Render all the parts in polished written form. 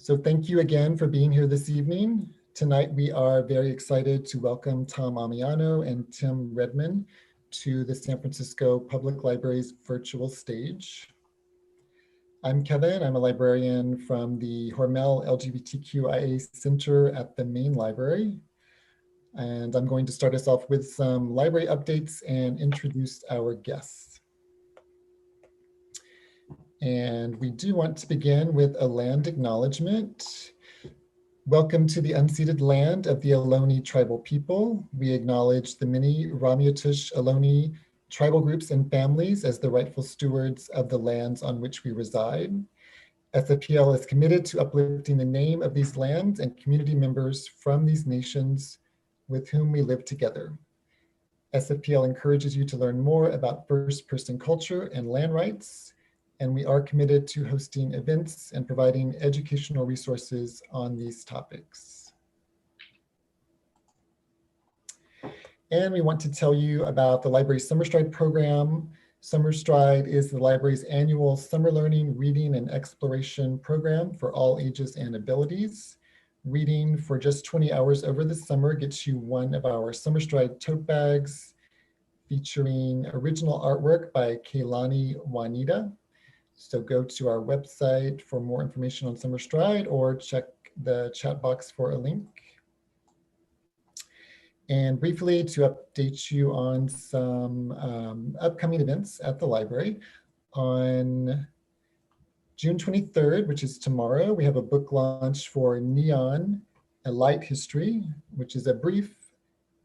So thank you again for being here this evening. Tonight we are very excited to welcome Tom Ammiano and Tim Redmond to the San Francisco Public Library's virtual stage. I'm Kevin, I'm a librarian from the Hormel LGBTQIA Center at the main library. And I'm going to start us off with some library updates and introduce our guests. And we do want to begin with a land acknowledgement. Welcome to the unceded land of the Ohlone tribal people. We acknowledge the many Ramaytush Ohlone tribal groups and families as the rightful stewards of the lands on which we reside. SFPL is committed to uplifting the name of these lands and community members from these nations with whom we live together. SFPL encourages you to learn more about first-person culture and land rights, and we are committed to hosting events and providing educational resources on these topics. And we want to tell you about the library's Summer Stride program. Summer Stride is the library's annual summer learning, reading, and exploration program for all ages and abilities. Reading for just 20 hours over the summer gets you one of our Summer Stride tote bags featuring original artwork by Kaylani Juanita. So go to our website for more information on Summer Stride or check the chat box for a link. And briefly to update you on some upcoming events at the library. On June 23rd, which is tomorrow, we have a book launch for Neon, A Light History, which is a brief,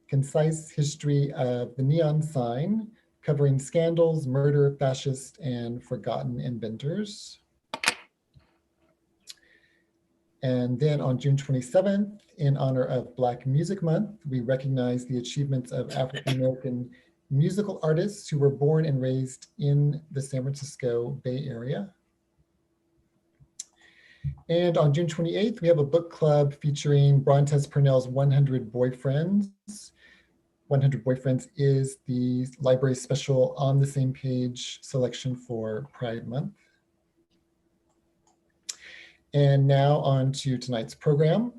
concise history of the neon sign, covering scandals, murder, fascist, and forgotten inventors. And then on June 27th, in honor of Black Music Month, we recognize the achievements of African-American musical artists who were born and raised in the San Francisco Bay Area. And on June 28th, we have a book club featuring Brontes Purnell's 100 Boyfriends. 100 Boyfriends is the library's special on the same page selection for Pride Month. And now on to tonight's program.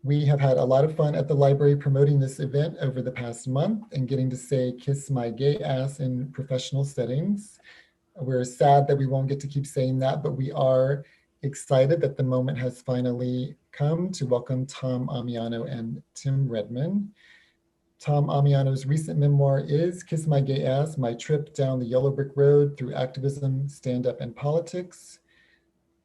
We have had a lot of fun at the library promoting this event over the past month and getting to say kiss my gay ass in professional settings. We're sad that we won't get to keep saying that, but we are excited that the moment has finally come to welcome Tom Ammiano and Tim Redmond. Tom Ammiano's recent memoir is Kiss My Gay Ass, My Trip Down the Yellow Brick Road Through Activism, Stand-Up, and Politics.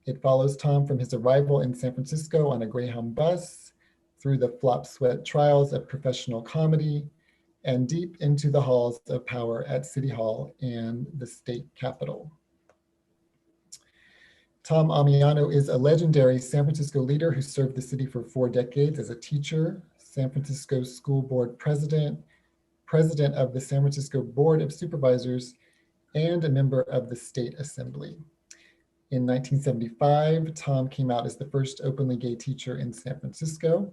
It follows Tom from his arrival in San Francisco on a Greyhound bus, through the flopsweat trials of professional comedy, and deep into the halls of power at City Hall and the state capitol. Tom Ammiano is a legendary San Francisco leader who served the city for 4 decades as a teacher, San Francisco School Board President, President of the San Francisco Board of Supervisors, and a member of the State Assembly. In 1975, Tom came out as the first openly gay teacher in San Francisco.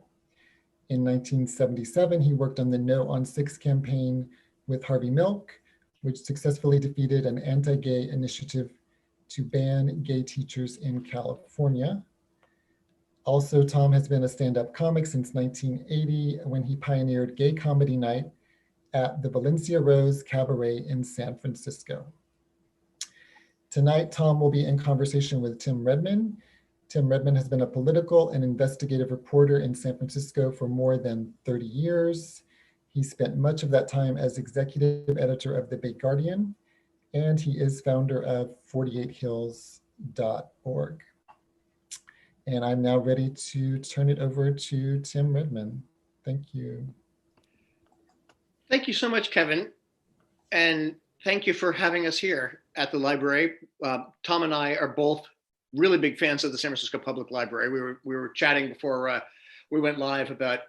In 1977, he worked on the No on 6 campaign with Harvey Milk, which successfully defeated an anti-gay initiative to ban gay teachers in California. Also, Tom has been a stand-up comic since 1980 when he pioneered gay comedy night at the Valencia Rose Cabaret in San Francisco. Tonight, Tom will be in conversation with Tim Redmond. Tim Redmond has been a political and investigative reporter in San Francisco for more than 30 years. He spent much of that time as executive editor of the Bay Guardian, and he is founder of 48hills.org. And I'm now ready to turn it over to Tim Redmond. Thank you. Thank you so much, Kevin. And thank you for having us here at the library. Tom and I are both really big fans of the San Francisco Public Library. We were chatting before we went live about,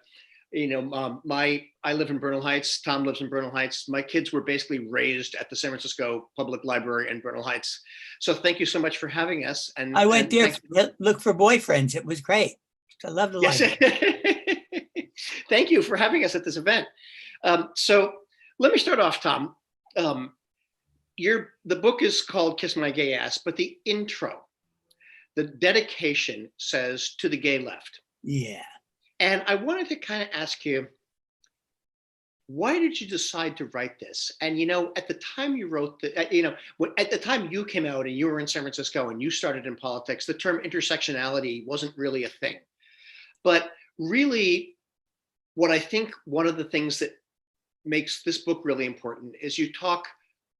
I live in Bernal Heights, Tom lives in Bernal Heights. My kids were basically raised at the San Francisco Public Library in Bernal Heights. So thank you so much for having us. And I went there to look for boyfriends. It was great. I love the library. Thank you for having us at this event. So let me start off, Tom. The book is called Kiss My Gay Ass, but the intro the dedication says to the gay left. Yeah. And I wanted to kind of ask you, why did you decide to write this? And, at the time you wrote at the time you came out and you were in San Francisco and you started in politics, the term intersectionality wasn't really a thing. But really, what I think one of the things that makes this book really important is you talk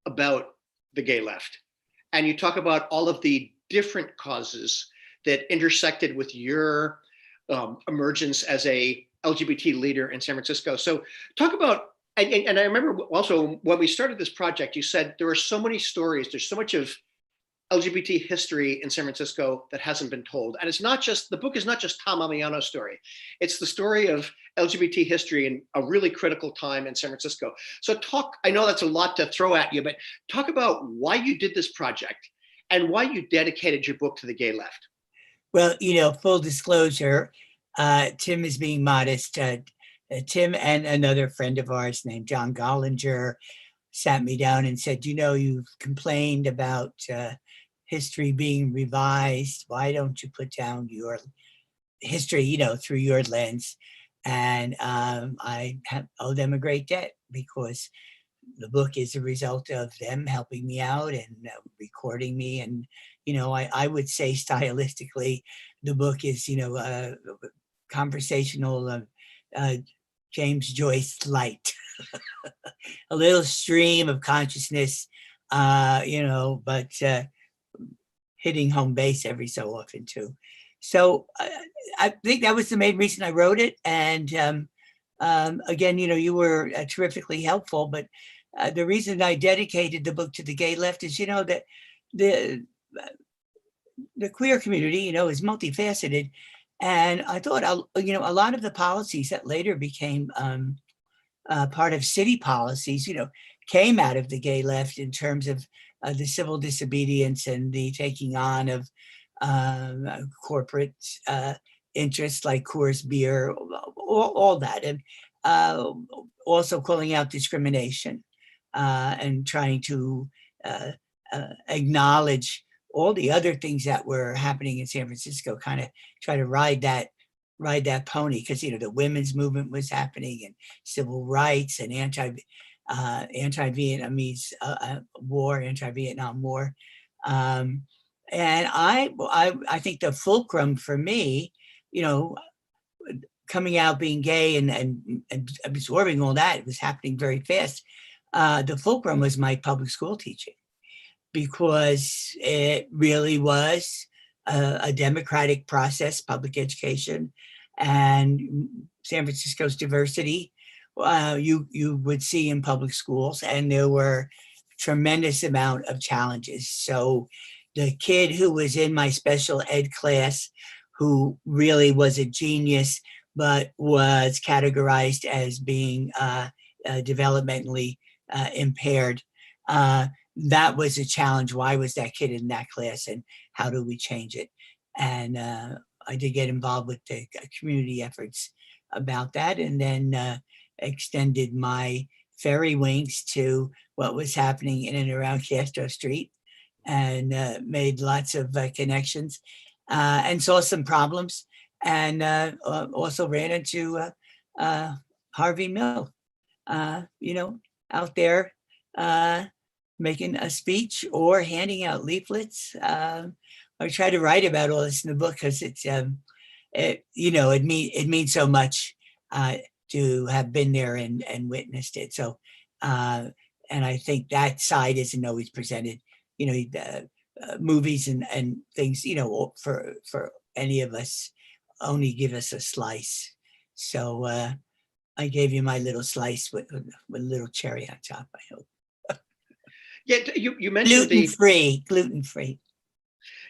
about the gay left and you talk about all of the different causes that intersected with your emergence as a LGBT leader in San Francisco. So talk about, and I remember also when we started this project, you said there are so many stories, there's so much of LGBT history in San Francisco that hasn't been told. And it's not just, the book is not just Tom Ammiano's story. It's the story of LGBT history in a really critical time in San Francisco. So I know that's a lot to throw at you, but talk about why you did this project and why you dedicated your book to the gay left. Well, full disclosure, Tim is being modest. Tim and another friend of ours named John Gollinger sat me down and said, you've complained about history being revised. Why don't you put down your history, through your lens? And I owe them a great debt because the book is a result of them helping me out and recording me. And, I would say stylistically, the book is, conversational James Joyce light, a little stream of consciousness, but hitting home base every so often too. So I think that was the main reason I wrote it. And again, you were terrifically helpful, but the reason I dedicated the book to the gay left is, that the queer community, is multifaceted. And I thought, a lot of the policies that later became part of city policies, came out of the gay left in terms of the civil disobedience and the taking on of corporate interests like Coors Beer, all that. And also calling out discrimination and trying to acknowledge all the other things that were happening in San Francisco, kind of try to ride that pony, because the women's movement was happening and civil rights and anti-Vietnamese war, anti-Vietnam War. And I think the fulcrum for me, coming out, being gay and absorbing all that, it was happening very fast. The fulcrum was my public school teaching, because it really was a democratic process, public education, and San Francisco's diversity. You would see in public schools, and there were tremendous amount of challenges. So the kid who was in my special ed class, who really was a genius, but was categorized as being developmentally impaired, that was a challenge. Why was that kid in that class, and how do we change it? And I did get involved with the community efforts about that, and then extended my fairy wings to what was happening in and around Castro Street, and made lots of connections, and saw some problems, and also ran into Harvey Milk, out there making a speech or handing out leaflets. I try to write about all this in the book because it's, it means so much to have been there and witnessed it. So, and I think that side isn't always presented. The movies and things, for any of us, only give us a slice. So I gave you my little slice with a little cherry on top, I hope. Yeah, you mentioned gluten free.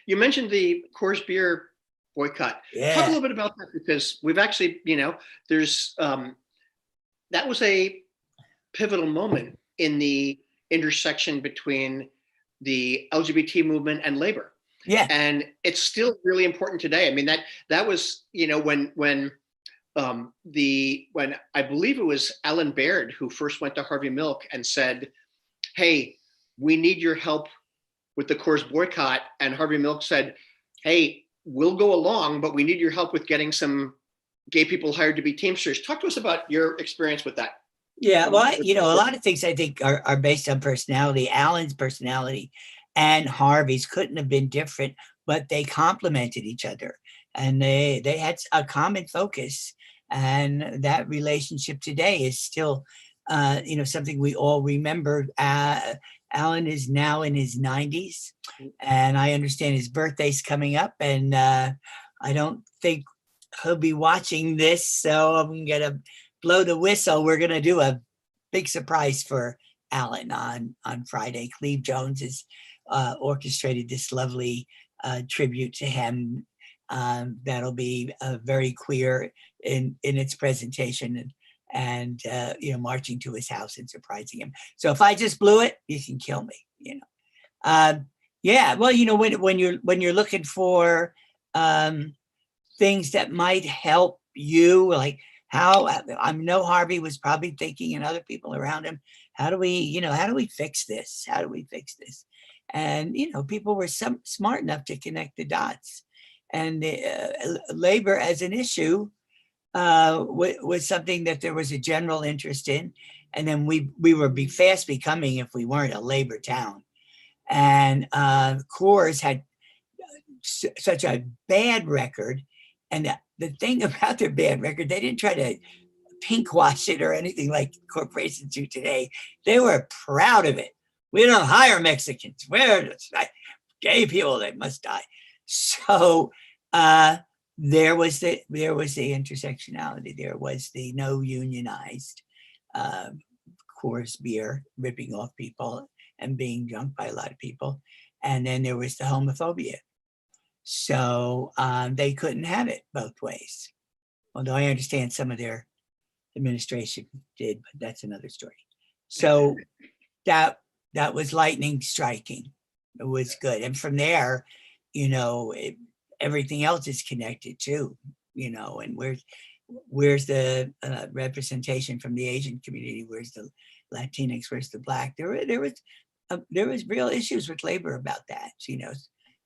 You mentioned the Coors Beer boycott. Yeah. Talk a little bit about that, because we've actually, there's that was a pivotal moment in the intersection between the LGBT movement and labor. Yeah. And it's still really important today. I mean, that was, when I believe it was Alan Baird who first went to Harvey Milk and said, hey, we need your help with the Coors boycott. And Harvey Milk said, hey, we'll go along, but we need your help with getting some gay people hired to be Teamsters. Talk to us about your experience with that. Yeah, well, a lot of things I think are based on personality. Alan's personality and Harvey's couldn't have been different, but they complemented each other, and they had a common focus, and that relationship today is still, something we all remember. Alan is now in his 90s, and I understand his birthday's coming up, and I don't think he'll be watching this, so I'm gonna blow the whistle. We're going to do a big surprise for Alan on Friday. Cleve Jones has orchestrated this lovely tribute to him that'll be very queer in its presentation, and marching to his house and surprising him. So if I just blew it, you can kill me. Yeah, well, when you're looking for things that might help you, like how I know Harvey was probably thinking, and other people around him, how do we fix this? How do we fix this? And, people were smart enough to connect the dots, and labor as an issue was something that there was a general interest in. And then we were fast becoming, if we weren't a labor town. And Coors had such a bad record. And the thing about their bad record, they didn't try to pink wash it or anything like corporations do today. They were proud of it. We don't hire Mexicans. We're gay people, they must die. So there was the intersectionality. There was the no unionized Coors beer ripping off people and being drunk by a lot of people. And then there was the homophobia. So they couldn't have it both ways. Although I understand some of their administration did, but that's another story. So that was lightning striking. It was good. And from there, everything else is connected too, and where's the representation from the Asian community? Where's the Latinx? Where's the Black? There was real issues with labor about that,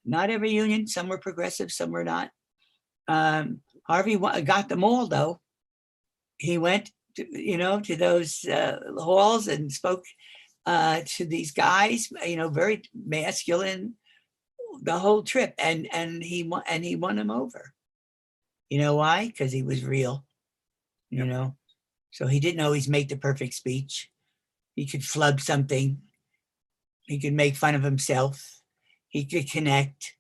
Not every union, some were progressive, some were not. Harvey got them all, though. He went to those halls and spoke to these guys, very masculine, the whole trip, and he won them over. You know why? Because he was real, So he didn't always make the perfect speech. He could flub something. He could make fun of himself. He could connect,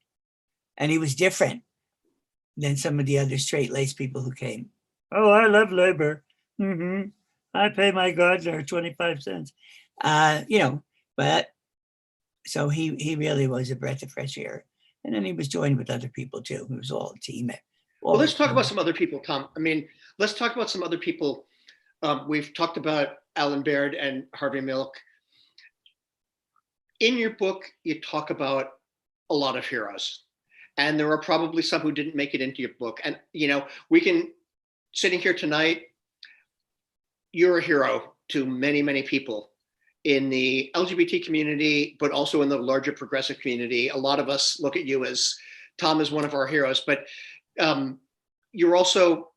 and he was different than some of the other straight-laced people who came. Oh, I love labor. I pay my gardener 25 cents. But so he really was a breath of fresh air. And then he was joined with other people too. It was all a team. Well, let's talk about some other people, Tom. Let's talk about some other people. We've talked about Alan Baird and Harvey Milk. In your book, you talk about a lot of heroes, and there are probably some who didn't make it into your book. And, we can, sitting here tonight, you're a hero to many, many people in the LGBT community, but also in the larger progressive community. A lot of us look at you as Tom is one of our heroes, but you're also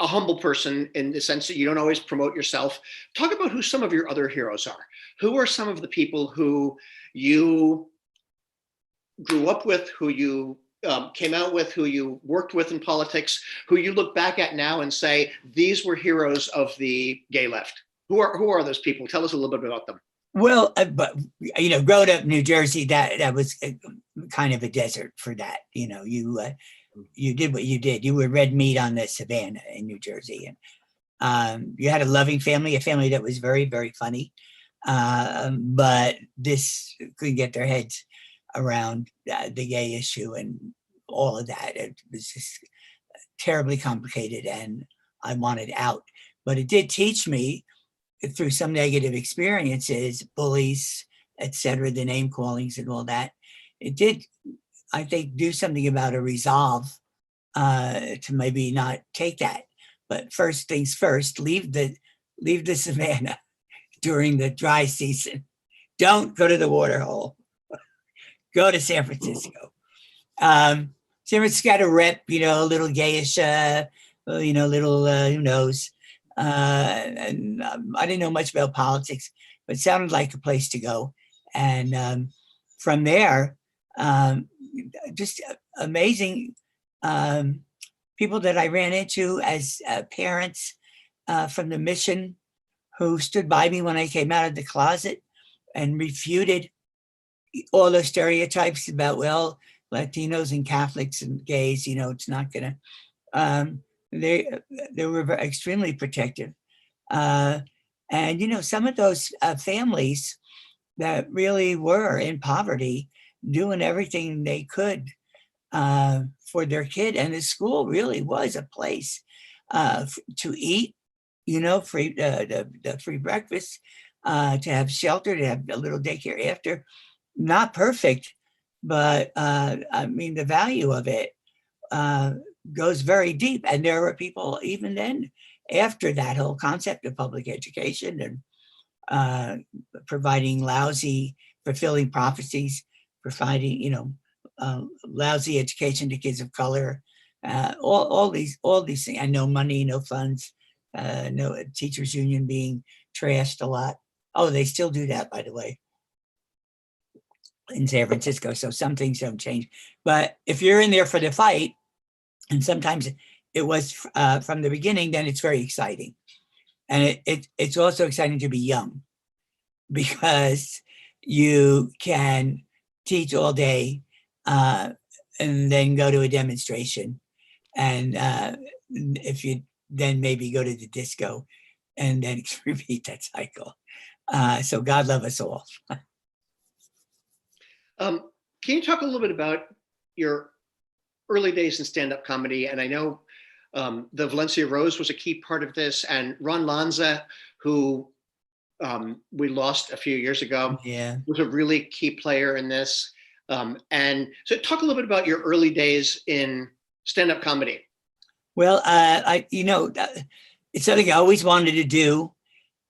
a humble person in the sense that you don't always promote yourself. Talk about who some of your other heroes are. Who are some of the people who you grew up with, who you came out with, who you worked with in politics, who you look back at now and say, these were heroes of the gay left? Who are those people? Tell us a little bit about them. Well, but growing up in New Jersey, that was kind of a desert for that. You did what you did. You were red meat on the savannah in New Jersey, and you had a loving family, a family that was very, very funny. But this couldn't get their heads around the gay issue and all of that. It was just terribly complicated, and I wanted out. But it did teach me, through some negative experiences, bullies, etc., the name callings and all that, it did, I think, do something about a resolve to maybe not take that. But first things first, leave the savannah during the dry season. Don't go to the water hole. Go to San Francisco. San Francisco got a rep, a little gayish, little, who knows. And I didn't know much about politics, but it sounded like a place to go. And from there, just amazing people that I ran into as parents from the mission who stood by me when I came out of the closet and refuted all those stereotypes about, well, Latinos and Catholics and gays, it's not gonna. They were extremely protective, and some of those families that really were in poverty, doing everything they could for their kid, and the school really was a place to eat, free the free breakfast, to have shelter, to have a little daycare after. Not perfect, but I mean, the value of it goes very deep. And there were people even then, after that whole concept of public education and providing fulfilling prophecies, providing, lousy education to kids of color, all these things, and no money, no funds, no teachers union being trashed a lot. Oh, they still do that, by the way, in San Francisco. So some things don't change, but if you're in there for the fight, and sometimes it was from the beginning, then it's very exciting. And it's also exciting to be young, because you can teach all day and then go to a demonstration. And if you then maybe go to the disco and then repeat that cycle. So God love us all. Can you talk a little bit about your early days in stand-up comedy? And I know the Valencia Rose was a key part of this, and Ron Lanza, who we lost a few years ago, was a really key player in this. And so talk a little bit about your early days in stand-up comedy. Well, it's something I always wanted to do.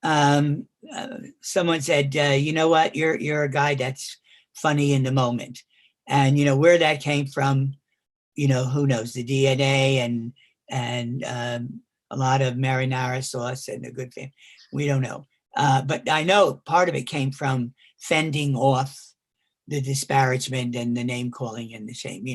Someone said, you know what, you're a guy that's funny in the moment. And, where that came from, who knows, the DNA and a lot of marinara sauce and a good family. We don't know. But I know part of it came from fending off the disparagement and the name calling and the shame.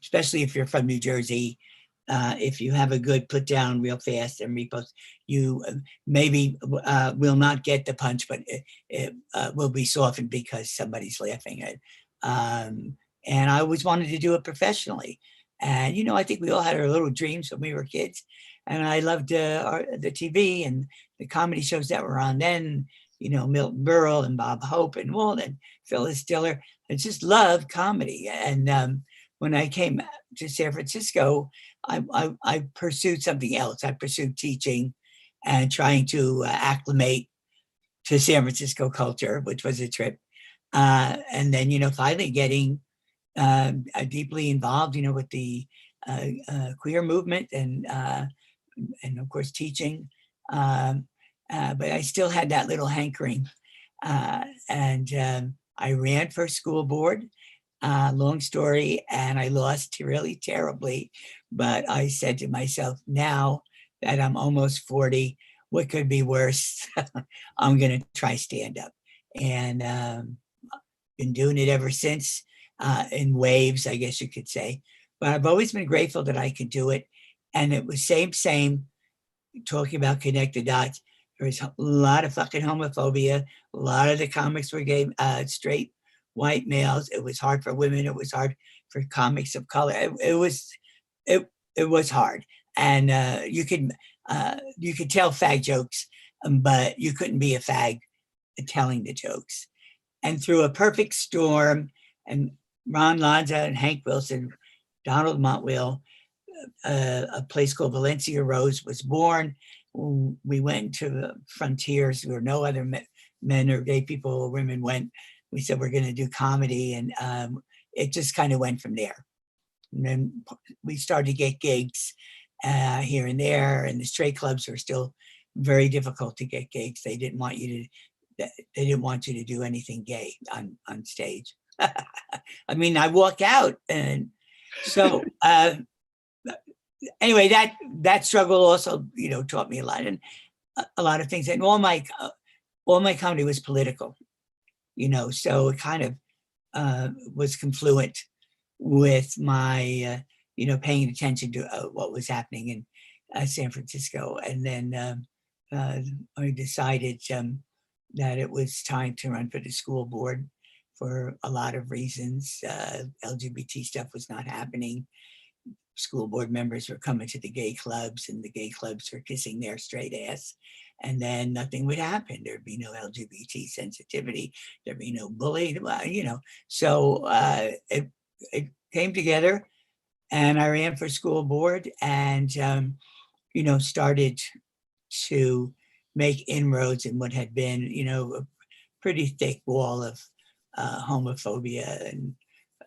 Especially if you're from New Jersey, if you have a good put down real fast and repost, you maybe will not get the punch, but it will be softened because somebody's laughing at it. And I always wanted to do it professionally. And, I think we all had our little dreams when we were kids. And I loved the TV and the comedy shows that were on then, Milton Berle and Bob Hope and Walt and Phyllis Diller. I just loved comedy. And when I came to San Francisco, I pursued something else. I pursued teaching and trying to acclimate to San Francisco culture, which was a trip. And then, finally getting deeply involved, with the queer movement and of course teaching. But I still had that little hankering. And I ran for school board. Long story, and I lost really terribly. But I said to myself, now that I'm almost 40, what could be worse? I'm going to try stand up. And been doing it ever since, in waves, I guess you could say. But I've always been grateful that I could do it. And it was same, talking about connected dots. There was a lot of fucking homophobia. A lot of the comics were gay, straight white males. It was hard for women. It was hard for comics of color. It was hard. And you could tell fag jokes, but you couldn't be a fag telling the jokes. And through a perfect storm, and Ron Lanza and Hank Wilson, Donald Montwell, a place called Valencia Rose was born. We went to the frontiers where no other men or gay people or women went. We said, we're going to do comedy. And it just kind of went from there. And then we started to get gigs here and there. And the straight clubs were still very difficult to get gigs. They didn't want you to do anything gay on stage. I mean, I walk out, and so anyway, that struggle also, taught me a lot, and a lot of things. And all my comedy was political, so it kind of was confluent with my, paying attention to what was happening in San Francisco. And then I decided that it was time to run for the school board for a lot of reasons. LGBT stuff was not happening. School board members were coming to the gay clubs, and the gay clubs were kissing their straight ass. And then nothing would happen. There'd be no LGBT sensitivity. There'd be no bullying, So it came together, and I ran for school board, and, started to make inroads in what had been, a pretty thick wall of homophobia. And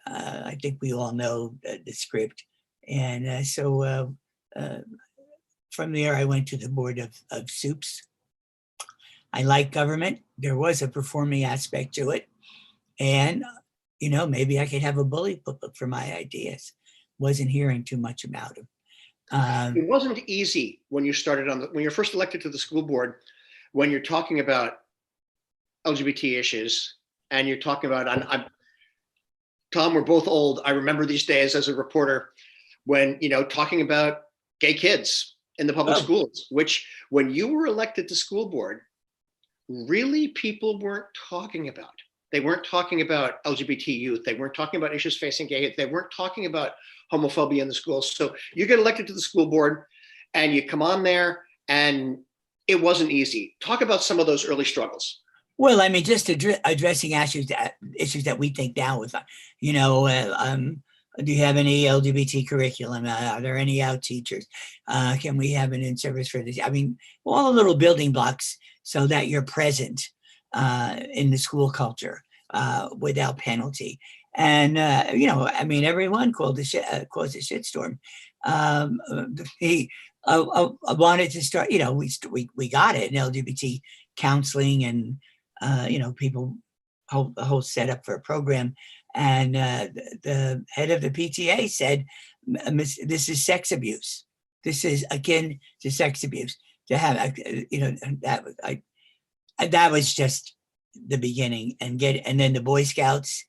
I think we all know the script. And so from there, I went to the Board of Soups. I like government. There was a performing aspect to it. And, maybe I could have a bully pulpit for my ideas. Wasn't hearing too much about them. It wasn't easy when you started when you're first elected to the school board, when you're talking about LGBT issues, and you're talking about, Tom, we're both old. I remember these days as a reporter when, talking about gay kids in the public schools, which when you were elected to school board, really people weren't talking about. They weren't talking about LGBT youth. They weren't talking about issues facing gay youth. They weren't talking about homophobia in the schools. So you get elected to the school board and you come on there, and it wasn't easy. Talk about some of those early struggles. Well, I mean, just addressing issues that we think now with, do you have any LGBT curriculum? Are there any out teachers? Can we have an in-service for this? I mean, all the little building blocks so that you're present in the school culture without penalty. And, everyone caused a shitstorm. I wanted to start, we got it in LGBT counseling, and, people, a whole setup for a program. And the head of the PTA said, this is sex abuse. This is akin to sex abuse. To have, that was just the beginning. And then the Boy Scouts,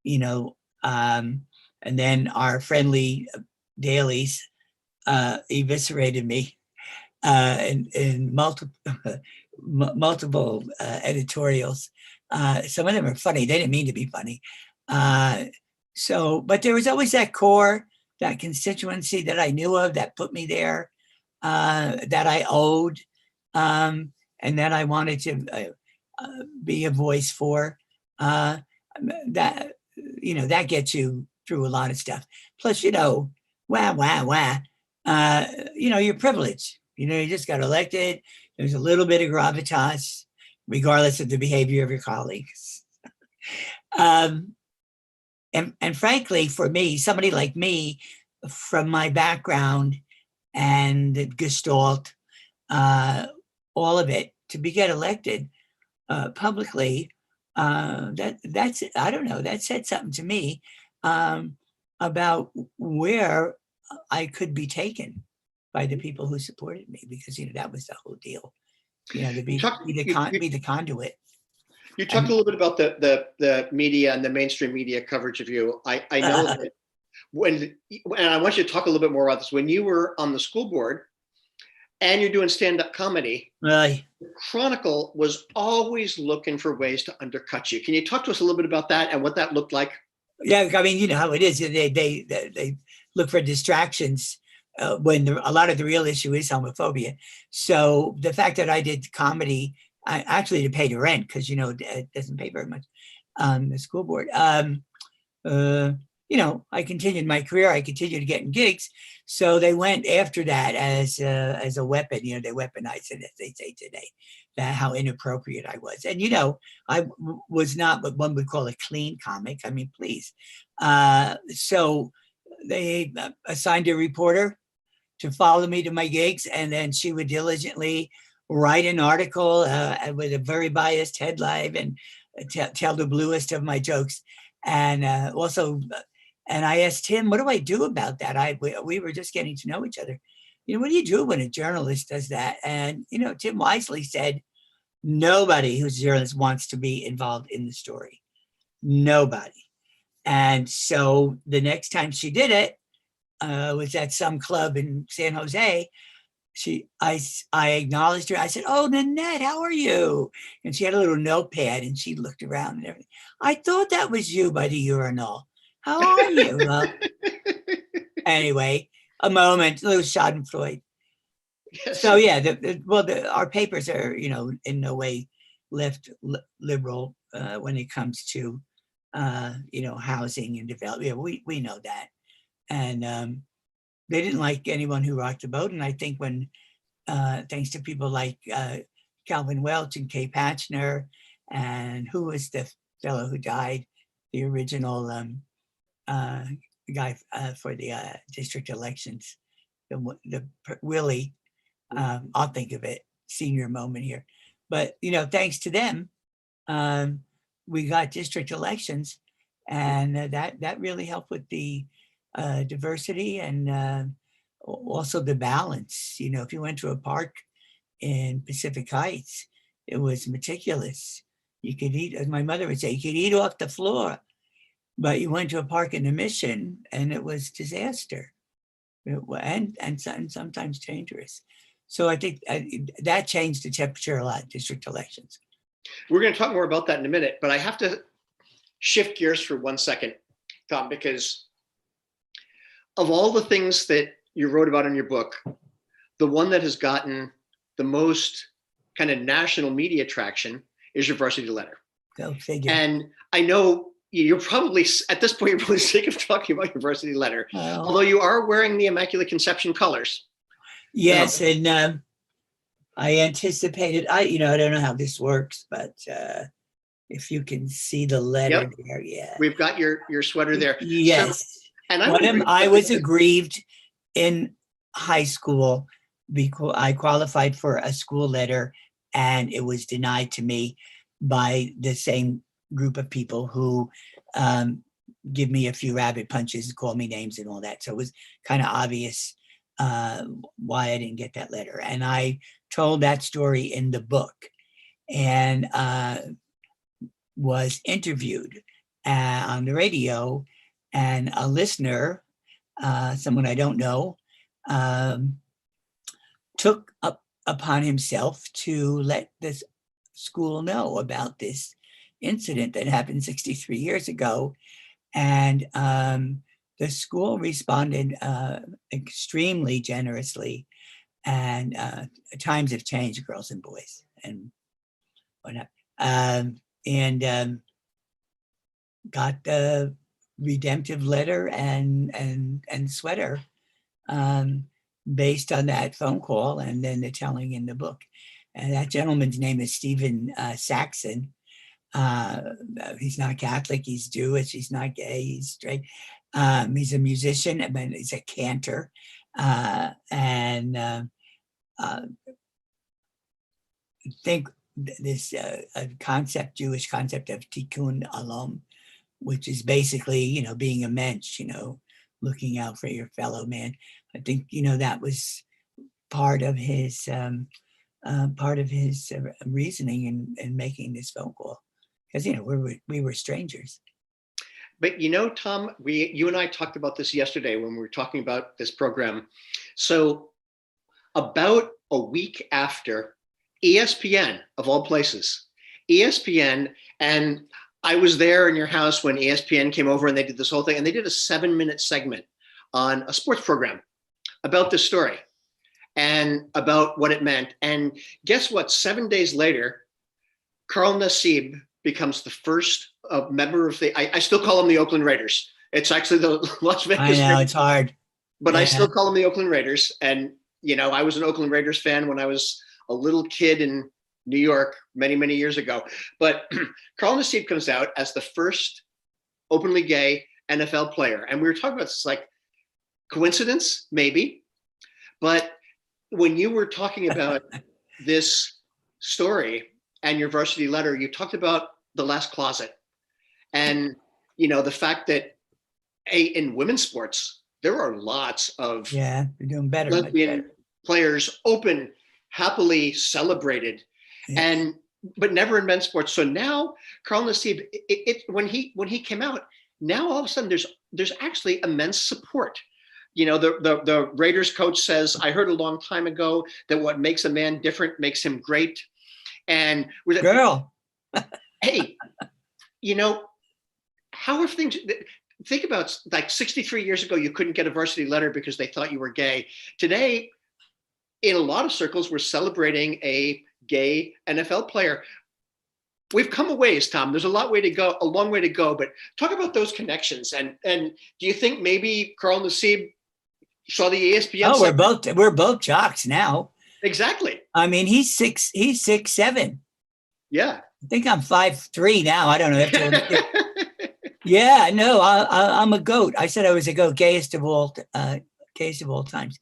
and then our friendly dailies eviscerated me in multiple editorials. Some of them are funny. They didn't mean to be funny. But there was always that core, that constituency that I knew of that put me there, that I owed, and that I wanted to be a voice for. That gets you through a lot of stuff. Plus, you're privileged. You just got elected. There's a little bit of gravitas, regardless of the behavior of your colleagues. And frankly, for me, somebody like me, from my background and Gestalt, all of it, to get elected publicly, that's I don't know, that said something to me about where I could be taken by the people who supported me, because that was the whole deal, to be the conduit. You talked a little bit about the media and the mainstream media coverage of you. I know that and I want you to talk a little bit more about this. When you were on the school board and you're doing stand-up comedy, really? The Chronicle was always looking for ways to undercut you. Can you talk to us a little bit about that and what that looked like? Yeah, I mean, you know how it is. They look for distractions when a lot of the real issue is homophobia. So the fact that I did comedy, I actually to pay the rent, because it doesn't pay very much on the school board. I continued my career. I continued getting gigs. So they went after that as a weapon. They weaponized it, as they say today, that how inappropriate I was. And I was not what one would call a clean comic. I mean, please. So they assigned a reporter to follow me to my gigs, and then she would diligently write an article with a very biased headline and tell the bluest of my jokes. And also, and I asked him, what do I do about that? We were just getting to know each other. What do you do when a journalist does that? And, Tim wisely said, nobody who's a journalist wants to be involved in the story. Nobody. And so the next time she did it was at some club in San Jose. I acknowledged her. I said, "Oh, Nanette, how are you?" And she had a little notepad and she looked around and everything. "I thought that was you by the urinal. How are you?" Well, anyway, a moment, a little schadenfreude. Yes. So yeah, our papers are, in no way left liberal when it comes to, housing and development. Yeah, we know that. And they didn't like anyone who rocked the boat. And I think when, thanks to people like Calvin Welch and Kay Patchner, and who was the fellow who died, the original guy for the district elections, the Willie, I'll think of it, senior moment here. But, thanks to them, we got district elections, and that really helped with the diversity and also the balance. If you went to a park in Pacific Heights, it was meticulous. You could eat, as my mother would say, you could eat off the floor, but you went to a park in the Mission and it was disaster, and sometimes dangerous. So I think that changed the temperature a lot, district elections. We're going to talk more about that in a minute, but I have to shift gears for 1 second, Tom, because of all the things that you wrote about in your book, the one that has gotten the most kind of national media traction is your Varsity letter. Go figure. And I know you're probably, at this point, you're probably sick of talking about your Varsity letter, although you are wearing the Immaculate Conception colors. Yes, and I anticipated, I don't know how this works, but if you can see the letter there, yeah. We've got your sweater there. Yes. So, and I was aggrieved in high school because I qualified for a school letter and it was denied to me by the same group of people who give me a few rabbit punches and call me names and all that. So it was kind of obvious why I didn't get that letter. And I told that story in the book and was interviewed on the radio, and a listener, someone I don't know, took up upon himself to let this school know about this incident that happened 63 years ago. And the school responded extremely generously, and times have changed, girls and boys and whatnot, and got the redemptive letter and sweater based on that phone call and then the telling in the book. And that gentleman's name is Stephen Saxon. He's not Catholic, he's Jewish, he's not gay, he's straight. He's a musician, I mean, he's a cantor. And I think this Jewish concept of tikkun olam, which is basically, being a mensch, looking out for your fellow man. I think, that was part of his reasoning in making this phone call, because, we were strangers. But Tom, you and I talked about this yesterday when we were talking about this program. So about a week after, ESPN, of all places, ESPN, and I was there in your house when ESPN came over and they did this whole thing, and they did a 7-minute segment on a sports program about this story and about what it meant. And guess what? 7 days later, Carl Nassib becomes the first member of I still call them the Oakland Raiders. It's actually the Las Vegas. I know, Raiders, it's hard. but I still call them the Oakland Raiders. And, I was an Oakland Raiders fan when I was a little kid in New York many, many years ago. But Carl Nassib comes out as the first openly gay NFL player. And we were talking about this, like, coincidence, maybe. But when you were talking about this story and your Varsity letter, you talked about the last closet. And the fact that in women's sports, there are lots of Yeah, they're doing better, much lesbian better. players, open, happily celebrated, Yeah. but never in men's sports. So now Carl Nassib, when he came out, now all of a sudden there's actually immense support. The Raiders coach says, I heard a long time ago that what makes a man different makes him great. And with Girl. hey, how are things? Think about, like, 63 years ago, you couldn't get a varsity letter because they thought you were gay. Today, in a lot of circles, we're celebrating a gay NFL player. We've come a ways, Tom. There's a long way to go, but talk about those connections. And do you think maybe Carl Nassib saw the ESPN? Oh, we're both jocks now. Exactly. I mean, he's 6'7". Yeah. I think I'm 5'3" now. I don't know. Yeah, no, I'm a goat. I said I was a goat, gayest of all times.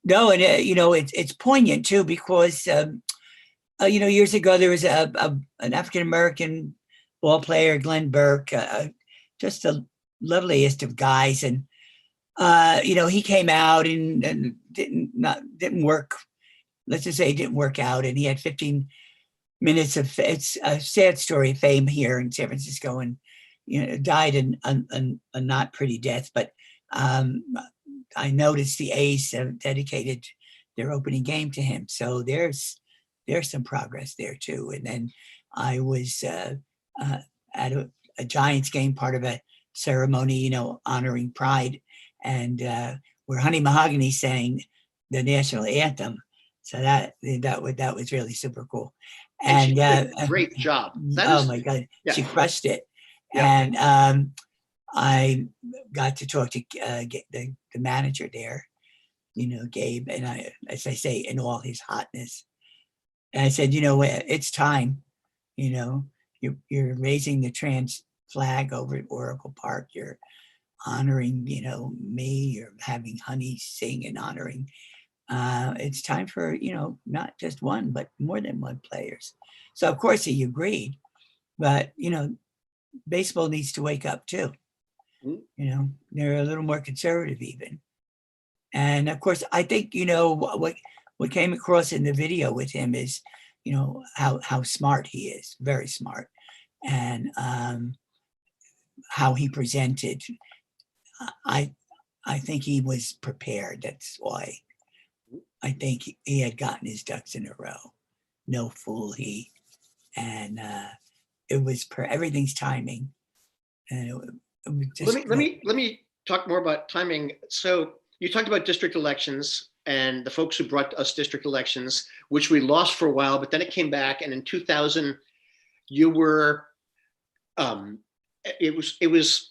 No, and it's poignant too, because years ago there was an African American ball player, Glenn Burke, just the loveliest of guys, and he came out and didn't work. Let's just say it didn't work out, and he had 15 minutes of, it's a sad story of fame here in San Francisco, and died a not pretty death. But I noticed the A's dedicated their opening game to him, so there's some progress there too. And then I was at a Giants game, part of a ceremony, honoring Pride, and where Honey Mahogany sang the national anthem. So that was really super cool. And she did a great job. Oh my God, yeah. She crushed it. Yeah. And I got to talk to the manager there, Gabe, and I, as I say, in all his hotness. And I said, it's time. You're raising the trans flag over at Oracle Park. You're honoring, me. You're having Honey sing and honoring. It's time for, not just one, but more than one players. So of course he agreed, but baseball needs to wake up too. They're a little more conservative even. And of course, I think, what came across in the video with him is, how smart he is, very smart, and how he presented. I think he was prepared. That's why I think he had gotten his ducks in a row. No fool he. And it was everything's timing. And it was just let me talk more about timing. So you talked about district elections and the folks who brought us district elections, which we lost for a while, but then it came back. And in 2000, you were, it was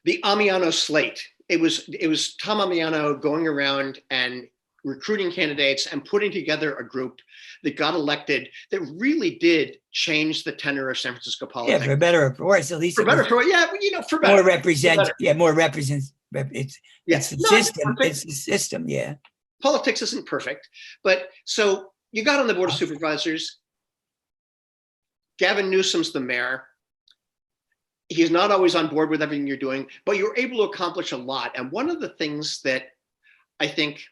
the Ammiano slate. It was Tom Ammiano going around and recruiting candidates and putting together a group that got elected that really did change the tenor of San Francisco politics. Yeah, for better or for worse, at least for better. For better. More represents. Yeah, more represents. It's the system. It's the system. Yeah. Politics isn't perfect, but so you got on the Board of Supervisors. Gavin Newsom's the mayor. He's not always on board with everything you're doing, but you're able to accomplish a lot. And one of the things that I think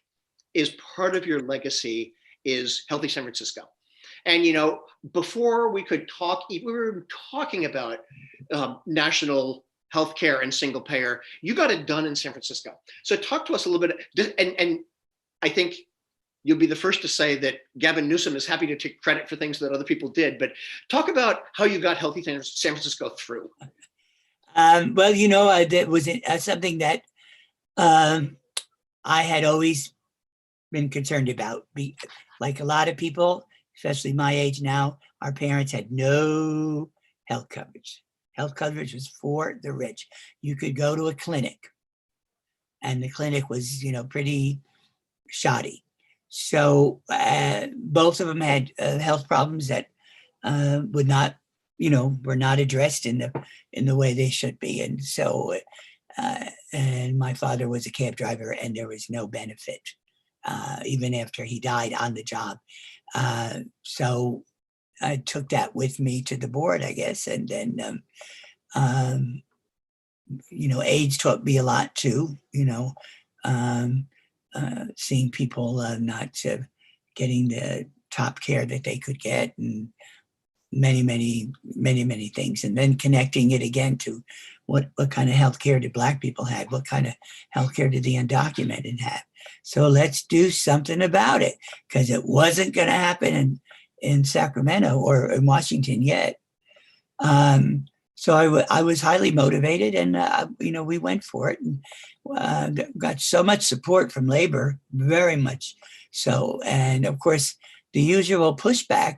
is part of your legacy is Healthy San Francisco. And, before we could talk, we were talking about national healthcare and single payer. You got it done in San Francisco. So talk to us a little bit. And I think you'll be the first to say that Gavin Newsom is happy to take credit for things that other people did. But talk about how you got Healthy San Francisco through. Well, that was something that I had always been concerned about. Like a lot of people, especially my age now, our parents had no health coverage. Health coverage was for the rich. You could go to a clinic, and the clinic was, pretty shoddy. So both of them had health problems that were not addressed in the way they should be. And so, and my father was a cab driver, and there was no benefit, even after he died on the job. So I took that with me to the board, I guess. And then AIDS taught me a lot too, seeing people not getting the top care that they could get, and many things. And then connecting it again to what kind of healthcare did Black people have? What kind of healthcare did the undocumented have? So let's do something about it, because it wasn't going to happen in Sacramento or in Washington yet. So I was highly motivated, and we went for it, and got so much support from labor, very much so, and of course the usual pushback.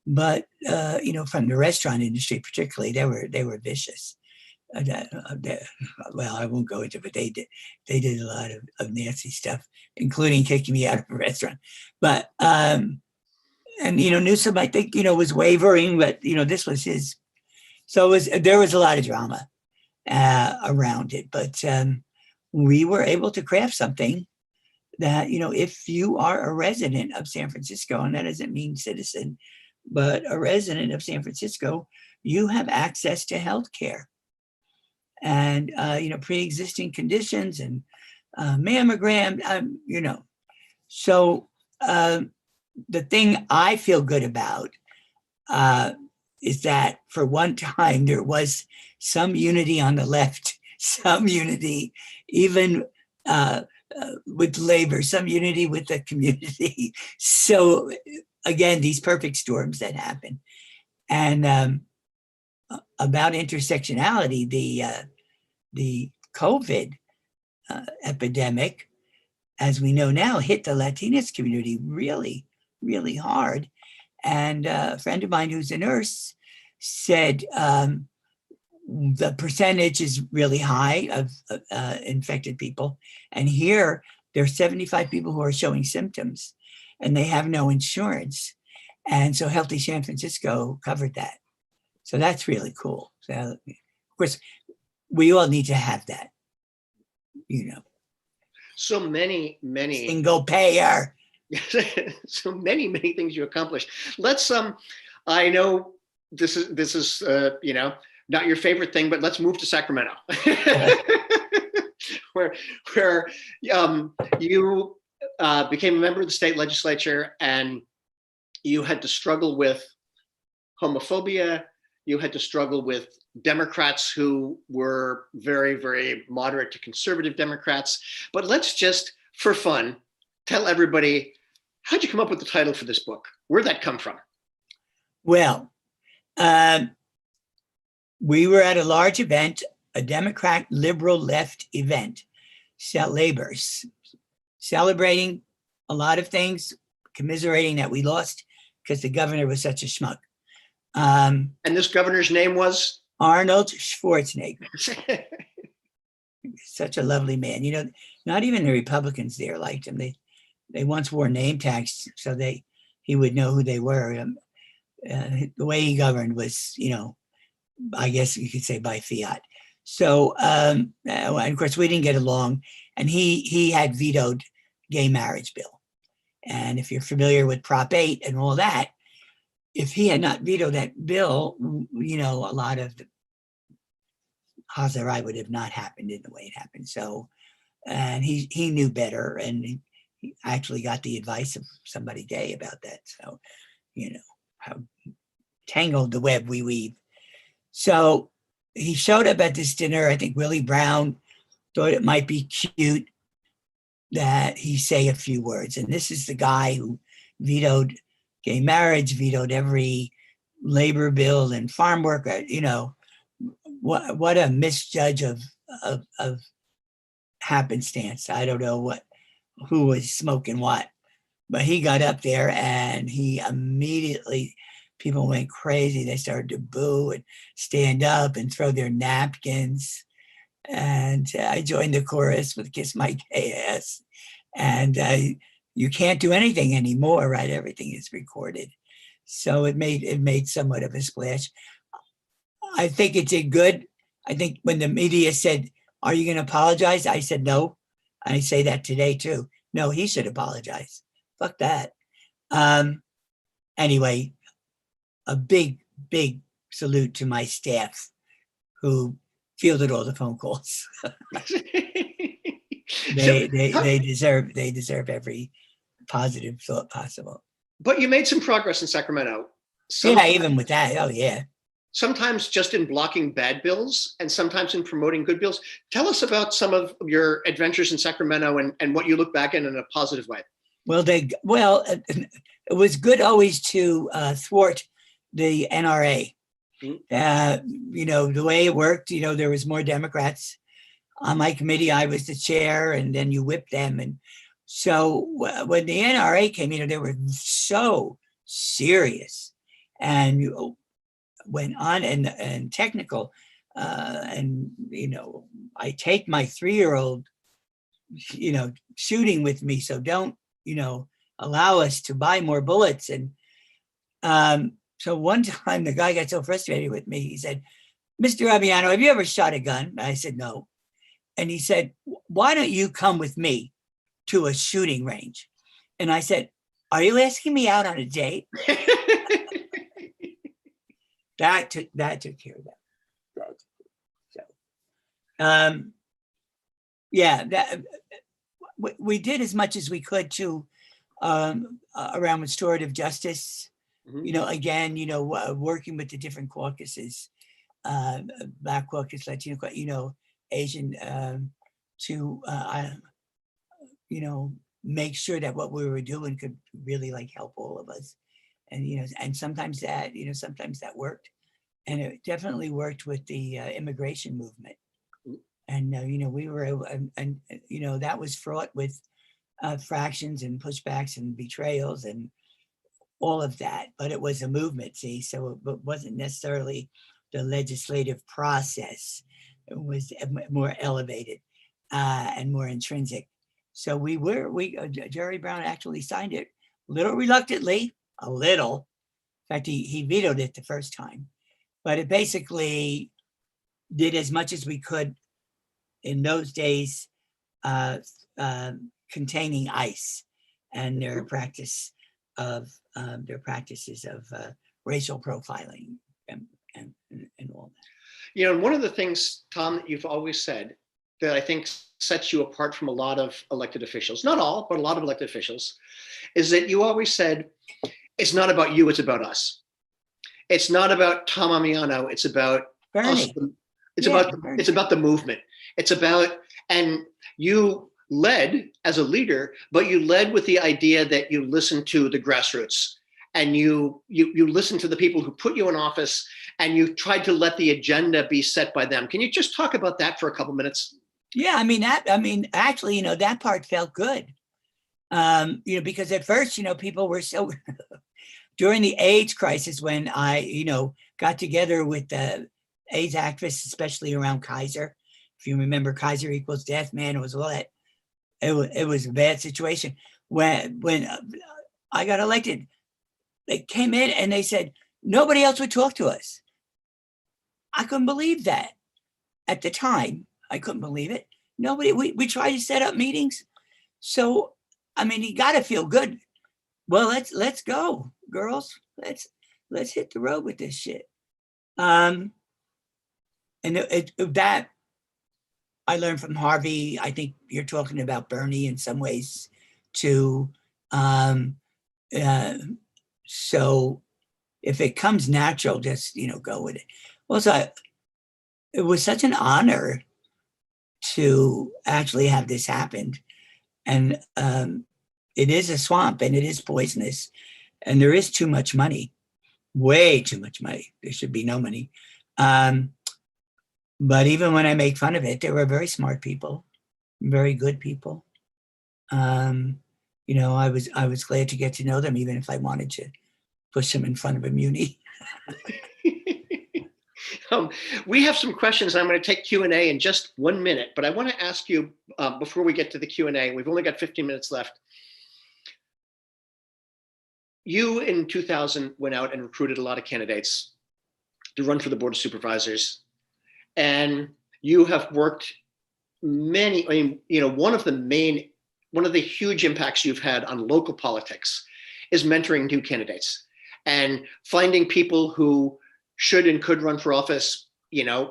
But from the restaurant industry, particularly, they were vicious. Well, I won't go into it, but they did a lot of nasty stuff, including kicking me out of a restaurant. But and Newsom, I think, was wavering, but this was his. So there was a lot of drama around it, but we were able to craft something that, if you are a resident of San Francisco, and that doesn't mean citizen, but a resident of San Francisco, you have access to healthcare, and pre-existing conditions, and mammogram, So the thing I feel good about is that for one time there was some unity on the left, some unity even with labor, some unity with the community. So again, these perfect storms that happen. And about intersectionality, the COVID epidemic, as we know now, hit the Latinx community really, really hard. And a friend of mine who's a nurse said the percentage is really high of infected people. And here, there are 75 people who are showing symptoms, and they have no insurance. And so Healthy San Francisco covered that. So that's really cool. So, of course, we all need to have that, So many single payer. So many things you accomplished. Let's I know this is not your favorite thing, but let's move to Sacramento. where you became a member of the state legislature, and you had to struggle with homophobia. You had to struggle with Democrats who were very, very moderate to conservative Democrats. But let's just, for fun, tell everybody, how'd you come up with the title for this book? Where'd that come from? Well, we were at a large event, a Democrat liberal left event, labors, celebrating a lot of things, commiserating that we lost because the governor was such a schmuck. And this governor's name was? Arnold Schwarzenegger. Such a lovely man. Not even the Republicans there liked him. They once wore name tags so he would know who they were. The way he governed was, I guess you could say by fiat. So, and of course, we didn't get along, and he had vetoed gay marriage bill. And if you're familiar with Prop 8 and all that, if he had not vetoed that bill, a lot of the Hazarai would have not happened in the way it happened. So, and he knew better, and he actually got the advice of somebody gay about that. So, how tangled the web we weave. So he showed up at this dinner. I think Willie Brown thought it might be cute that he say a few words. And this is the guy who vetoed gay marriage, vetoed every labor bill and farm worker. What a misjudge of happenstance. I don't know who was smoking what, but he got up there and he immediately, people went crazy. They started to boo and stand up and throw their napkins. And I joined the chorus with Kiss My Gay Ass. And you can't do anything anymore, right? Everything is recorded. So it made somewhat of a splash. I think it did good. I think when the media said, "Are you going to apologize?" I said, no. I say that today too. No, he should apologize. Fuck that. Anyway, a big salute to my staff who fielded all the phone calls. So, They deserve every positive thought possible. but you made some progress in Sacramento. Yeah, even with that, oh yeah. Sometimes just in blocking bad bills and sometimes in promoting good bills. Tell us about some of your adventures in Sacramento and what you look back in a positive way. Well, it was good always to thwart the NRA. The way it worked, there was more Democrats on my committee. I was the chair, and then you whip them. And so when the NRA came, they were so serious and went on and technical. And I take my 3-year-old, shooting with me. So don't, allow us to buy more bullets. And so one time the guy got so frustrated with me, he said, "Mr. Ammiano, have you ever shot a gun?" And I said, "No." And he said, "Why don't you come with me to a shooting range?" And I said, "Are you asking me out on a date?" That took care of that. So, we did as much as we could to around restorative justice. Again, working with the different caucuses, Black caucus, Latino, Asian, to make sure that what we were doing could really help all of us. And and sometimes that worked, and it definitely worked with the immigration movement. And we were able, and that was fraught with fractions and pushbacks and betrayals and all of that, but it was a movement, see, so it wasn't necessarily the legislative process. It was more elevated and more intrinsic. So Jerry Brown actually signed it a little reluctantly, a little. In fact, he vetoed it the first time, but it basically did as much as we could in those days, containing ICE and their practices of racial profiling and all that. One of the things, Tom, that you've always said that I think sets you apart from a lot of elected officials, not all, but a lot of elected officials, is that you always said, it's not about you, it's about us. It's not about Tom Ammiano, it's about Bernie. us. It's about the movement. It's about, and you led as a leader, but you led with the idea that you listen to the grassroots and you listen to the people who put you in office, and you tried to let the agenda be set by them. Can you just talk about that for a couple minutes? Yeah, actually, that part felt good. Because at first, people were so during the AIDS crisis, when I, got together with the AIDS activists, especially around Kaiser. If you remember, Kaiser equals death, man, it was all that. It was a bad situation. When I got elected, they came in and they said, nobody else would talk to us. I couldn't believe that. At the time, I couldn't believe it. We tried to set up meetings. So, you got to feel good. Well, let's go, girls. Let's hit the road with this shit. And that I learned from Harvey. I think you're talking about Bernie in some ways too. So if it comes natural, just go with it. Also, it was such an honor to actually have this happen. And it is a swamp, and it is poisonous, and there is too much money, way too much money. There should be no money. But even when I make fun of it, they were very smart people, very good people. I was glad to get to know them, even if I wanted to push them in front of a muni. We have some questions. I'm going to take Q&A in just 1 minute, but I want to ask you before we get to the Q&A, we've only got 15 minutes left. You in 2000 went out and recruited a lot of candidates to run for the Board of Supervisors. And you have worked one of the huge impacts you've had on local politics is mentoring new candidates and finding people who should and could run for office,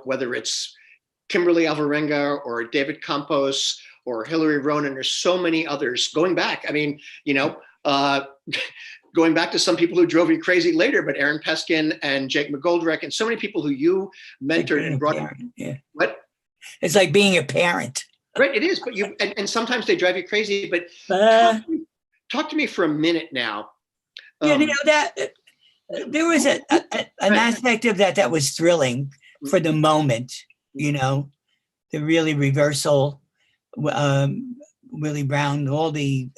whether it's Kimberly Alvarenga or David Campos or Hillary Ronan. There's so many others going back. I mean, going back to some people who drove you crazy later, but Aaron Peskin and Jake McGoldrick and so many people who you mentored and brought. Yeah. What? It's like being a parent. Right, it is. But and sometimes they drive you crazy. But talk to me for a minute now. That there was an aspect of that was thrilling for the moment. The really reversal. Willie Brown, all the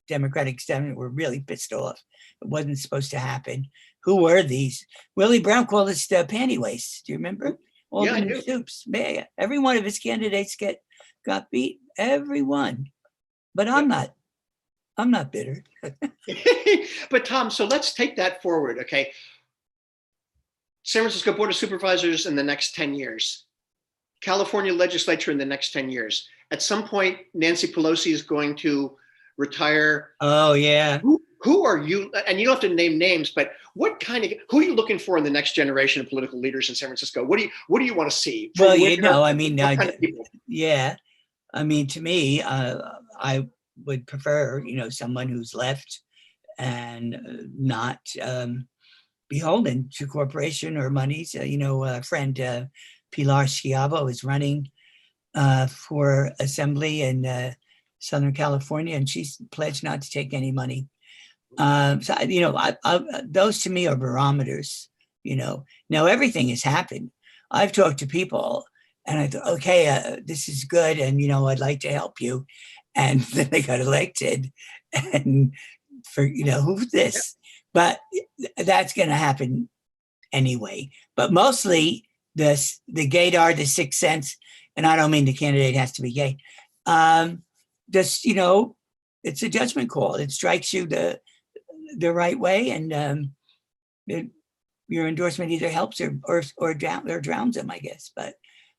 Democratic establishment were really pissed off. It wasn't supposed to happen. Who were these? Willie Brown called us panty waste. Do you remember? All the new soups. Yeah, every one of his candidates got beat. Every one. But I'm not bitter. But Tom, so let's take that forward, okay? San Francisco Board of Supervisors in the next 10 years. California legislature in the next 10 years. At some point, Nancy Pelosi is going to retire. Oh, yeah. Who are you? And you don't have to name names, but who are you looking for in the next generation of political leaders in San Francisco? What do you want to see? Well, yeah. I mean, to me, I would prefer, someone who's left and not beholden to corporation or monies. A friend, Pilar Schiavo, is running for assembly in Southern California, and she's pledged not to take any money. Those to me are barometers. Now everything has happened. I've talked to people, and I thought, okay, this is good, and I'd like to help you, and then they got elected, and for who's this? But that's going to happen anyway. But mostly the gaydar, the sixth sense, and I don't mean the candidate has to be gay. Just it's a judgment call. It strikes you the right way, and your endorsement either helps or drowns them, I guess. But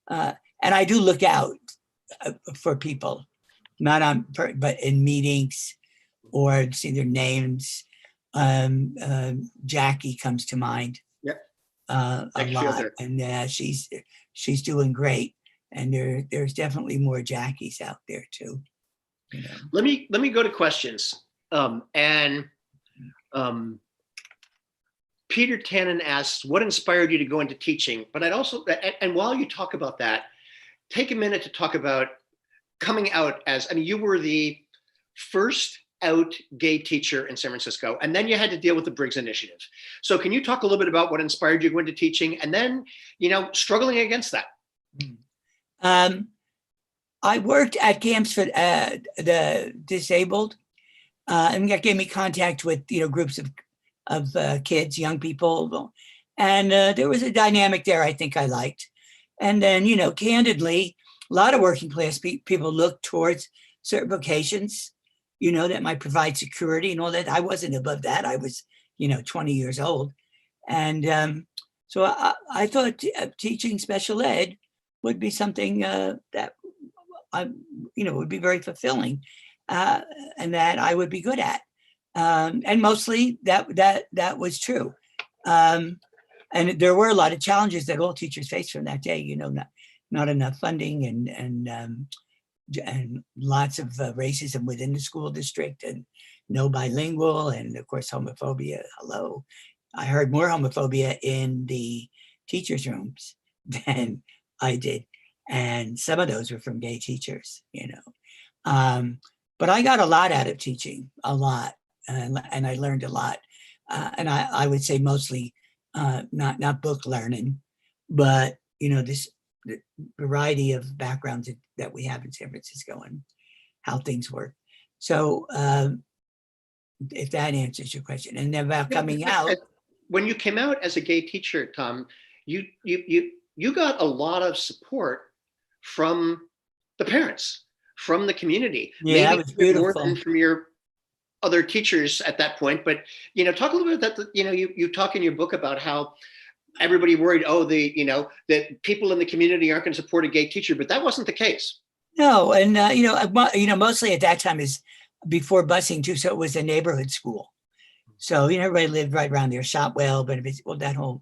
and I do look out for people, but in meetings or see their names. Jackie comes to mind. Yep. A lot, and she's doing great. And there's definitely more Jackies out there too. Let me go to questions. Peter Tannen asks, what inspired you to go into teaching? But I'd also, and while you talk about that, take a minute to talk about coming out as, you were the first out gay teacher in San Francisco, and then you had to deal with the Briggs Initiative. So can you talk a little bit about what inspired you to go into teaching, and then, struggling against that? I worked at camps for the disabled, and that gave me contact with groups of kids, young people, and there was a dynamic there I think I liked. And then candidly, a lot of working class people look towards certain vocations, that might provide security and all that. I wasn't above that. I was 20 years old, and so I thought teaching special ed would be something that would be very fulfilling, and that I would be good at. And mostly that was true. And there were a lot of challenges that all teachers faced from that day. Not enough funding and lots of racism within the school district, and no bilingual, and of course homophobia. Hello, I heard more homophobia in the teachers' rooms than I did, and some of those were from gay teachers, but I got a lot out of teaching, a lot, and I learned a lot, and I would say mostly not book learning, but this the variety of backgrounds that we have in San Francisco and how things work. So if that answers your question. And then about coming out. When you came out as a gay teacher, Tom, you got a lot of support from the parents, from the community. Yeah, maybe it was beautiful. More than from your other teachers at that point. But talk a little bit about that. You talk in your book about how everybody worried, that people in the community aren't going to support a gay teacher, but that wasn't the case. No, and mostly at that time is before busing too, so it was a neighborhood school. So everybody lived right around there, Shotwell, but that whole,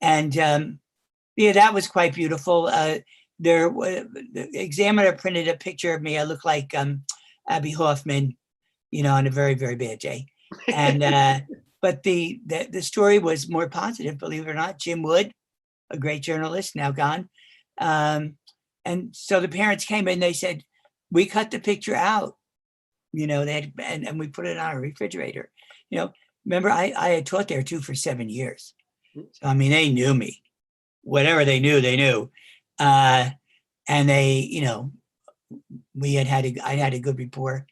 and that was quite beautiful. the examiner printed a picture of me. I look like Abby Hoffman, on a very, very bad day. And but the story was more positive, believe it or not. Jim Wood, a great journalist, now gone. And so the parents came and they said, we cut the picture out, and we put it on a refrigerator. Remember, I had taught there too for 7 years. So, they knew me. Whatever they knew, they knew. And they, I had a good rapport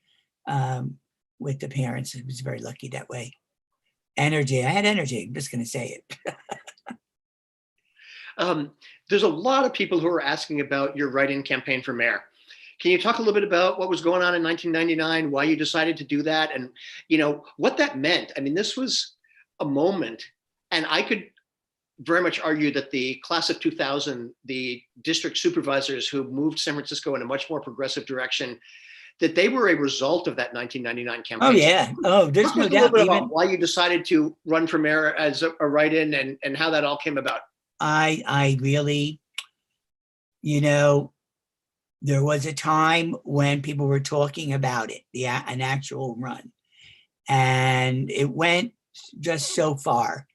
with the parents. I was very lucky that way. Energy. I had energy. I'm just going to say it. There's a lot of people who are asking about your write-in campaign for mayor. Can you talk a little bit about what was going on in 1999, why you decided to do that, and what that meant? This was a moment, and I could very much argue that the class of 2000, the district supervisors who moved San Francisco in a much more progressive direction, that they were a result of that 1999 campaign. Oh yeah. Oh, there's no doubt. About why you decided to run for mayor as a write-in and how that all came about. I really, there was a time when people were talking about it, an actual run, and it went just so far.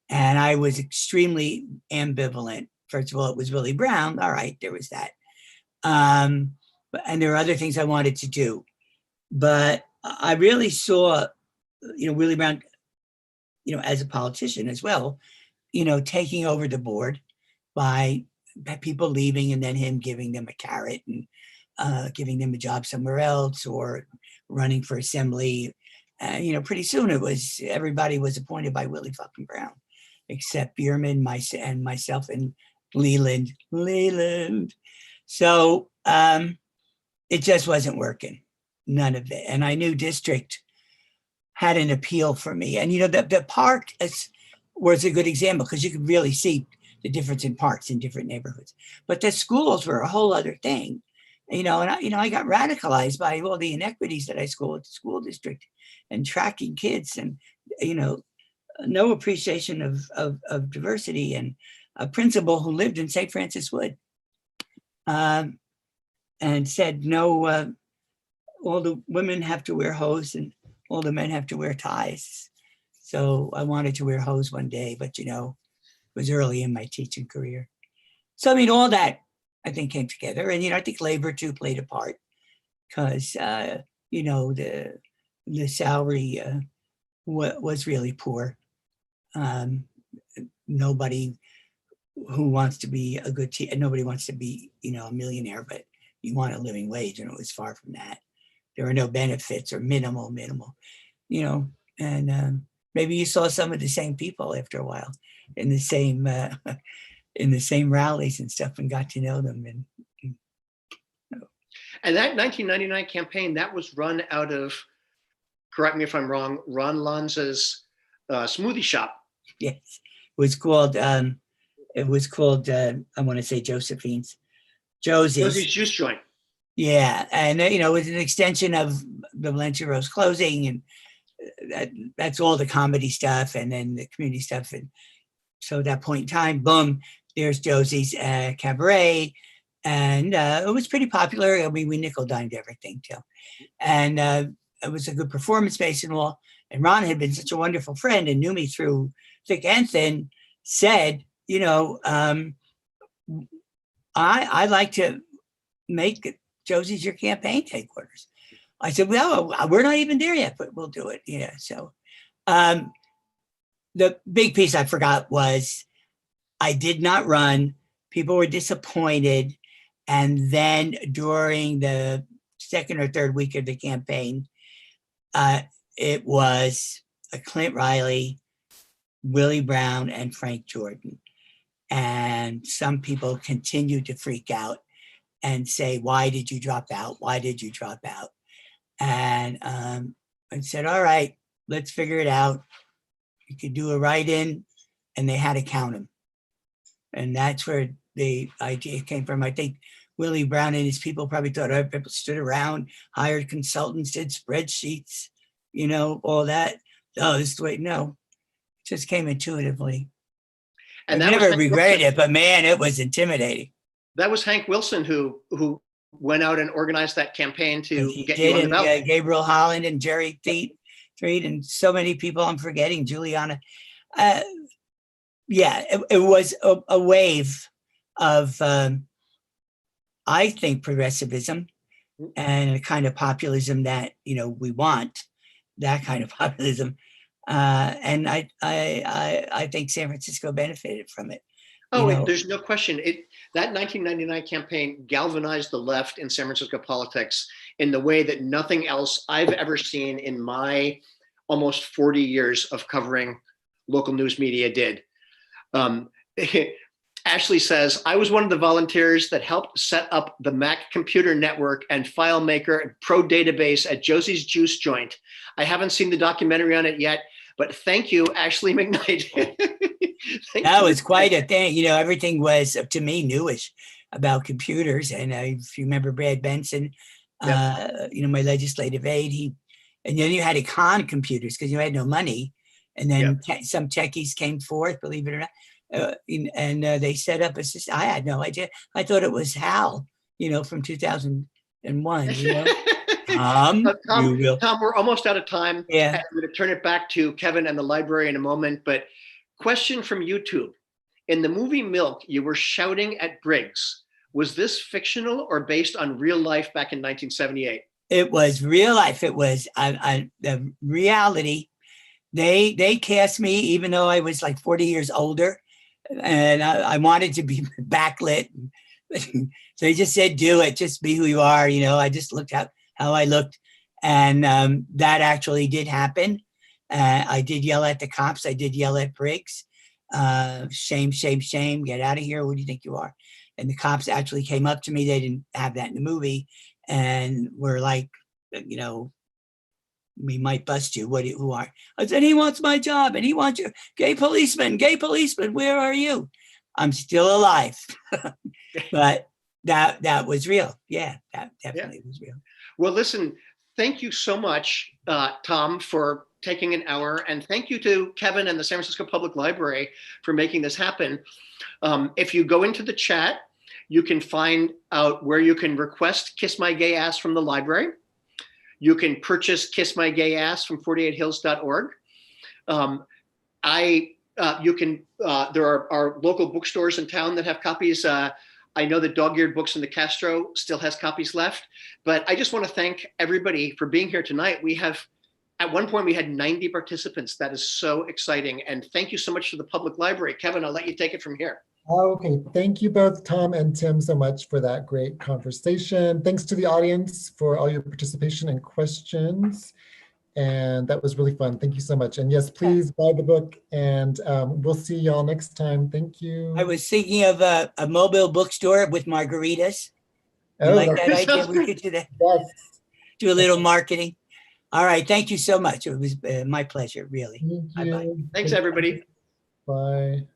And I was extremely ambivalent. First of all, it was Willie Brown. All right, there was that. And there were other things I wanted to do. But I really saw, Willie Brown, as a politician as well, taking over the board by people leaving and then him giving them a carrot and giving them a job somewhere else or running for assembly. Pretty soon everybody was appointed by Willie fucking Brown, except Bierman, myself, and Leland. So it just wasn't working, none of it. And I knew district had an appeal for me. And the park was a good example because you could really see the difference in parks in different neighborhoods. But the schools were a whole other thing. And I got radicalized by all the inequities that I saw at the school district and tracking kids and no appreciation of diversity, and a principal who lived in St. Francis Wood and said, no, all the women have to wear hose and all the men have to wear ties. So I wanted to wear hose one day, but it was early in my teaching career. So all that I think came together, and I think labor too played a part because the salary was really poor. Nobody who wants to be a good teacher, nobody wants to be a millionaire, but you want a living wage, and it was far from that. There were no benefits or minimal, and maybe you saw some of the same people after a while in the same rallies and stuff, and got to know them. And that 1999 campaign, that was run out of, correct me if I'm wrong, Ron Lanza's smoothie shop. Yes, it was called. I want to say Josie's Juice Joint. Yeah, and it was an extension of the Valencia Rose closing, and that's all the comedy stuff, and then the community stuff. And so at that point in time, boom, there's Josie's Cabaret, and it was pretty popular. We nickel-dimed everything too, and it was a good performance space and all. And Ron had been such a wonderful friend and knew me through thick and thin. Said, I'd like to make Josie's your campaign headquarters. I said, well, we're not even there yet, but we'll do it. So the big piece I forgot was I did not run. People were disappointed. And then during the second or third week of the campaign, it was a Clint Riley, Willie Brown, and Frank Jordan. And some people continued to freak out and say, why did you drop out? Why did you drop out? And I said, all right, let's figure it out. You could do a write-in, and they had to count them. And that's where the idea came from. I think Willie Brown and his people probably thought other people stood around, hired consultants, did spreadsheets, all that. Oh, this is the way. No, it just came intuitively. And I never regretted it, but man, it was intimidating. That was Hank Wilson who went out and organized that campaign to He get you on the did, ballot. and Gabriel Holland and Jerry Threed, and so many people I'm forgetting, Juliana. Yeah, it was a wave of, I think, progressivism and a kind of populism that, you know, we want, that kind of populism. And I think San Francisco benefited from it. Oh, You know, there's no question. That 1999 campaign galvanized the left in San Francisco politics in the way that nothing else I've ever seen in my almost 40 years of covering local news media did. Ashley says, I was one of the volunteers that helped set up the Mac computer network and FileMaker and Pro database at Josie's Juice Joint. I haven't seen the documentary on it yet, but thank you, Ashley McKnight. that was quite a thing. You know, everything was, to me, newish about computers. And if you remember Brad Benson, you know, my legislative aide, and then you had to con computers because you had no money. And then some techies came forth, believe it or not. And they set up a system. I had no idea. I thought it was Hal, you know, from 2001, you know. Tom, we're almost out of time. Yeah. I'm going to turn it back to Kevin and the library in a moment. But question from YouTube. In the movie Milk, you were shouting at Briggs. Was this fictional or based on real life back in 1978? It was real life. It was the reality. They cast me, even though I was like 40 years older. And I wanted to be backlit. So they just said, do it, just be who you are. You know, I just looked at how I looked. And that actually did happen. I did yell at the cops. I did yell at Briggs. Shame, shame, shame. Get out of here. Who do you think you are? And the cops actually came up to me. They didn't have that in the movie. And were like, you know, we might bust you. Who are? I said, he wants my job and he wants you. Gay policeman, where are you? I'm still alive. But that was real. Yeah, that definitely was real. Well, listen, thank you so much, Tom, for taking an hour. And thank you to Kevin and the San Francisco Public Library for making this happen. If you go into the chat, you can find out where you can request Kiss My Gay Ass from the library. You can purchase Kiss My Gay Ass from 48hills.org. There are local bookstores in town that have copies. I know that Dog-Eared Books in the Castro still has copies left, but I just want to thank everybody for being here tonight. At one point we had 90 participants. That is so exciting. And thank you so much to the public library. Kevin, I'll let you take it from here. Okay, thank you both, Tom and Tim, so much for that great conversation. Thanks to the audience for all your participation and questions. And that was really fun. Thank you so much. And yes, please buy the book, and we'll see y'all next time. Thank you. I was thinking of a mobile bookstore with margaritas. You like that idea? We could do that. Yes. Do a little marketing. All right. Thank you so much. It was my pleasure, really. Thank you. Bye-bye. Thanks, everybody. Bye.